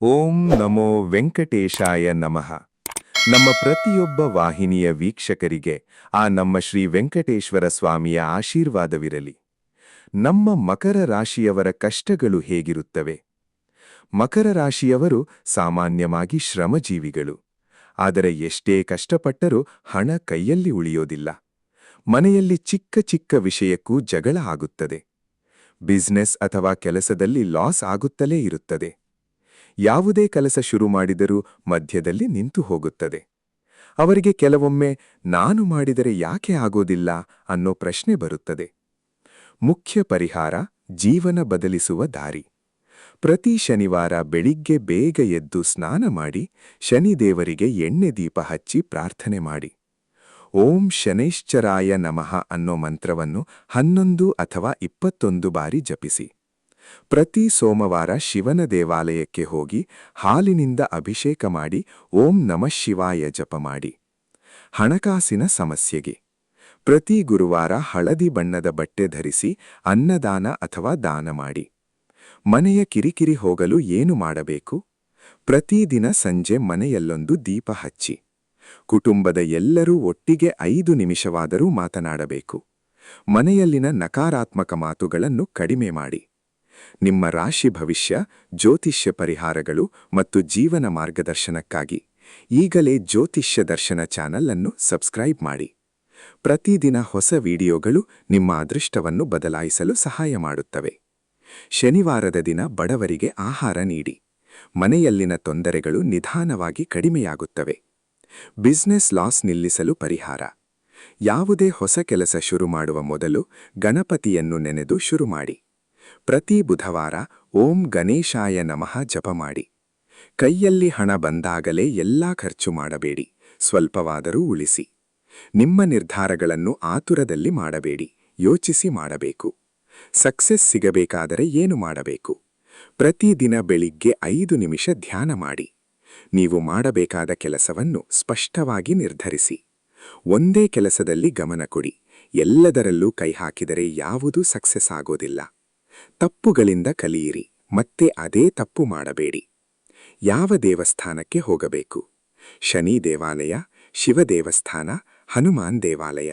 ಓಂ ನಮೋ ವೆಂಕಟೇಶಾಯ ನಮಃ. ನಮ್ಮ ಪ್ರತಿಯೊಬ್ಬ ವಾಹಿನಿಯ ವೀಕ್ಷಕರಿಗೆ ಆ ನಮ್ಮ ಶ್ರೀ ವೆಂಕಟೇಶ್ವರ ಸ್ವಾಮಿಯ ಆಶೀರ್ವಾದವಿರಲಿ. ನಮ್ಮ ಮಕರ ರಾಶಿಯವರ ಕಷ್ಟಗಳು ಹೇಗಿರುತ್ತವೆ? ಮಕರ ರಾಶಿಯವರು ಸಾಮಾನ್ಯವಾಗಿ ಶ್ರಮಜೀವಿಗಳು. ಆದರೆ ಎಷ್ಟೇ ಕಷ್ಟಪಟ್ಟರೂ ಹಣ ಕೈಯಲ್ಲಿ ಉಳಿಯೋದಿಲ್ಲ. ಮನೆಯಲ್ಲಿ ಚಿಕ್ಕ ಚಿಕ್ಕ ವಿಷಯಕ್ಕೂ ಜಗಳ ಆಗುತ್ತದೆ. ಬಿಸ್ನೆಸ್ ಅಥವಾ ಕೆಲಸದಲ್ಲಿ ಲಾಸ್ ಆಗುತ್ತಲೇ ಇರುತ್ತದೆ. ಯಾವುದೇ ಕೆಲಸ ಶುರು ಮಾಡಿದರೂ ಮಧ್ಯದಲ್ಲಿ ನಿಂತು ಹೋಗುತ್ತದೆ. ಅವರಿಗೆ ಕೆಲವೊಮ್ಮೆ ನಾನು ಮಾಡಿದರೆ ಯಾಕೆ ಆಗೋದಿಲ್ಲ ಅನ್ನೋ ಪ್ರಶ್ನೆ ಬರುತ್ತದೆ. ಮುಖ್ಯ ಪರಿಹಾರ: ಜೀವನ ಬದಲಿಸುವ ದಾರಿ. ಪ್ರತಿ ಶನಿವಾರ ಬೆಳಿಗ್ಗೆ ಬೇಗ ಎದ್ದು ಸ್ನಾನ ಮಾಡಿ ಶನಿದೇವರಿಗೆ ಎಣ್ಣೆ ದೀಪ ಹಚ್ಚಿ ಪ್ರಾರ್ಥನೆ ಮಾಡಿ. ಓಂ ಶನೈಶ್ಚರಾಯ ನಮಃ ಅನ್ನೋ ಮಂತ್ರವನ್ನು 11 ಅಥವಾ 21 ಬಾರಿ ಜಪಿಸಿ. ಪ್ರತಿ ಸೋಮವಾರ ಶಿವನ ದೇವಾಲಯಕ್ಕೆ ಹೋಗಿ ಹಾಲಿನಿಂದ ಅಭಿಷೇಕ ಮಾಡಿ ಓಂ ನಮಃ ಶಿವಾಯ ಜಪ ಮಾಡಿ. ಹಣಕಾಸಿನ ಸಮಸ್ಯೆಗೆ ಪ್ರತಿ ಗುರುವಾರ ಹಳದಿ ಬಣ್ಣದ ಬಟ್ಟೆ ಧರಿಸಿ ಅನ್ನದಾನ ಅಥವಾ ದಾನ ಮಾಡಿ. ಮನೆಯ ಕಿರಿಕಿರಿ ಹೋಗಲು ಏನು ಮಾಡಬೇಕು? ಪ್ರತಿದಿನ ಸಂಜೆ ಮನೆಯಲ್ಲೊಂದು ದೀಪ ಹಚ್ಚಿ. ಕುಟುಂಬದ ಎಲ್ಲರೂ ಒಟ್ಟಿಗೆ 5 ನಿಮಿಷವಾದರೂ ಮಾತನಾಡಬೇಕು. ಮನೆಯಲ್ಲಿನ ನಕಾರಾತ್ಮಕ ಮಾತುಗಳನ್ನು ಕಡಿಮೆ ಮಾಡಿ. ನಿಮ್ಮ ರಾಶಿ ಭವಿಷ್ಯ, ಜ್ಯೋತಿಷ್ಯ ಪರಿಹಾರಗಳು ಮತ್ತು ಜೀವನ ಮಾರ್ಗದರ್ಶನಕ್ಕಾಗಿ ಈಗಲೇ ಜ್ಯೋತಿಷ್ಯ ದರ್ಶನ ಚಾನಲ್ ಅನ್ನು ಸಬ್ಸ್ಕ್ರೈಬ್ ಮಾಡಿ. ಪ್ರತಿದಿನ ಹೊಸ ವಿಡಿಯೋಗಳು ನಿಮ್ಮ ಅದೃಷ್ಟವನ್ನು ಬದಲಾಯಿಸಲು ಸಹಾಯ ಮಾಡುತ್ತವೆ. ಶನಿವಾರದ ದಿನ ಬಡವರಿಗೆ ಆಹಾರ ನೀಡಿ. ಮನೆಯಲ್ಲಿನ ತೊಂದರೆಗಳು ನಿಧಾನವಾಗಿ ಕಡಿಮೆಯಾಗುತ್ತವೆ. ಬಿಸ್ನೆಸ್ ಲಾಸ್ ನಿಲ್ಲಿಸಲು ಪರಿಹಾರ: ಯಾವುದೇ ಹೊಸ ಕೆಲಸ ಶುರು ಮಾಡುವ ಮೊದಲು ಗಣಪತಿಯನ್ನು ನೆನೆದು ಶುರು ಮಾಡಿ. ಪ್ರತಿ ಬುಧವಾರ ಓಂ ಗಣೇಶಾಯ ನಮಃ ಜಪ ಮಾಡಿ. ಕೈಯಲ್ಲಿ ಹಣ ಬಂದಾಗಲೇ ಎಲ್ಲಾ ಖರ್ಚು ಮಾಡಬೇಡಿ, ಸ್ವಲ್ಪವಾದರೂ ಉಳಿಸಿ. ನಿಮ್ಮ ನಿರ್ಧಾರಗಳನ್ನು ಆತುರದಲ್ಲಿ ಮಾಡಬೇಡಿ, ಯೋಚಿಸಿ ಮಾಡಬೇಕು. ಸಕ್ಸೆಸ್ ಸಿಗಬೇಕಾದರೆ ಏನು ಮಾಡಬೇಕು? ಪ್ರತಿದಿನ ಬೆಳಿಗ್ಗೆ 5 ನಿಮಿಷ ಧ್ಯಾನ ಮಾಡಿ. ನೀವು ಮಾಡಬೇಕಾದ ಕೆಲಸವನ್ನು ಸ್ಪಷ್ಟವಾಗಿ ನಿರ್ಧರಿಸಿ. ಒಂದೇ ಕೆಲಸದಲ್ಲಿ ಗಮನ ಕೊಡಿ. ಎಲ್ಲದರಲ್ಲೂ ಕೈ ಹಾಕಿದರೆ ಯಾವುದೂ ಸಕ್ಸೆಸ್ ಆಗೋದಿಲ್ಲ. ತಪ್ಪುಗಳಿಂದ ಕಲಿಯಿರಿ, ಮತ್ತೆ ಅದೇ ತಪ್ಪು ಮಾಡಬೇಡಿ. ಯಾವ ದೇವಸ್ಥಾನಕ್ಕೆ ಹೋಗಬೇಕು? ಶನಿ ದೇವಾಲಯ, ಶಿವ ದೇವಸ್ಥಾನ, ಹನುಮಾನ್ ದೇವಾಲಯ.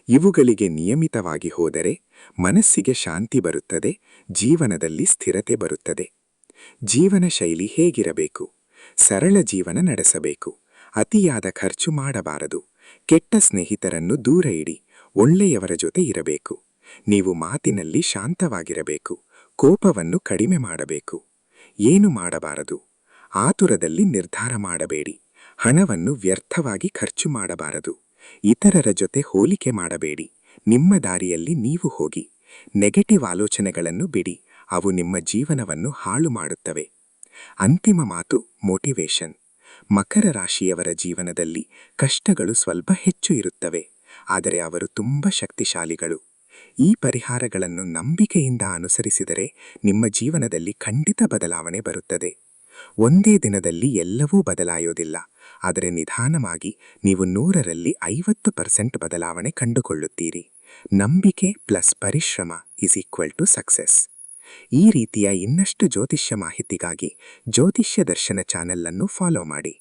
ಇವುಗಳಿಗೆ ನಿಯಮಿತವಾಗಿ ಹೋದರೆ ಮನಸ್ಸಿಗೆ ಶಾಂತಿ ಬರುತ್ತದೆ, ಜೀವನದಲ್ಲಿ ಸ್ಥಿರತೆ ಬರುತ್ತದೆ. ಜೀವನ ಶೈಲಿ ಹೇಗಿರಬೇಕು? ಸರಳ ಜೀವನ ನಡೆಸಬೇಕು. ಅತಿಯಾದ ಖರ್ಚು ಮಾಡಬಾರದು. ಕೆಟ್ಟ ಸ್ನೇಹಿತರನ್ನು ದೂರ ಇಡಿ. ಒಳ್ಳೆಯವರ ಜೊತೆ ಇರಬೇಕು. ನೀವು ಮಾತಿನಲ್ಲಿ ಶಾಂತವಾಗಿರಬೇಕು. ಕೋಪವನ್ನು ಕಡಿಮೆ ಮಾಡಬೇಕು. ಏನು ಮಾಡಬಾರದು? ಆತುರದಲ್ಲಿ ನಿರ್ಧಾರ ಮಾಡಬೇಡಿ. ಹಣವನ್ನು ವ್ಯರ್ಥವಾಗಿ ಖರ್ಚು ಮಾಡಬಾರದು. ಇತರರ ಜೊತೆ ಹೋಲಿಕೆ ಮಾಡಬೇಡಿ. ನಿಮ್ಮ ದಾರಿಯಲ್ಲಿ ನೀವು ಹೋಗಿ. ನೆಗೆಟಿವ್ ಆಲೋಚನೆಗಳನ್ನು ಬಿಡಿ, ಅವು ನಿಮ್ಮ ಜೀವನವನ್ನು ಹಾಳು ಮಾಡುತ್ತವೆ. ಅಂತಿಮ ಮಾತು: ಮೋಟಿವೇಶನ್. ಮಕರ ರಾಶಿಯವರ ಜೀವನದಲ್ಲಿ ಕಷ್ಟಗಳು ಸ್ವಲ್ಪ ಹೆಚ್ಚು ಇರುತ್ತವೆ, ಆದರೆ ಅವರು ತುಂಬ ಶಕ್ತಿಶಾಲಿಗಳು. ಈ ಪರಿಹಾರಗಳನ್ನು ನಂಬಿಕೆಯಿಂದ ಅನುಸರಿಸಿದರೆ ನಿಮ್ಮ ಜೀವನದಲ್ಲಿ ಖಂಡಿತ ಬದಲಾವಣೆ ಬರುತ್ತದೆ. ಒಂದೇ ದಿನದಲ್ಲಿ ಎಲ್ಲವೂ ಬದಲಾಯೋದಿಲ್ಲ, ಆದರೆ ನಿಧಾನವಾಗಿ ನೀವು 100ರಲ್ಲಿ 50% ಬದಲಾವಣೆ ಕಂಡುಕೊಳ್ಳುತ್ತೀರಿ. ನಂಬಿಕೆ ಪ್ಲಸ್ ಪರಿಶ್ರಮ = ಸಕ್ಸೆಸ್. ಈ ರೀತಿಯ ಇನ್ನಷ್ಟು ಜ್ಯೋತಿಷ್ಯ ಮಾಹಿತಿಗಾಗಿ ಜ್ಯೋತಿಷ್ಯ ದರ್ಶನ ಚಾನೆಲ್ ಅನ್ನು ಫಾಲೋ ಮಾಡಿ.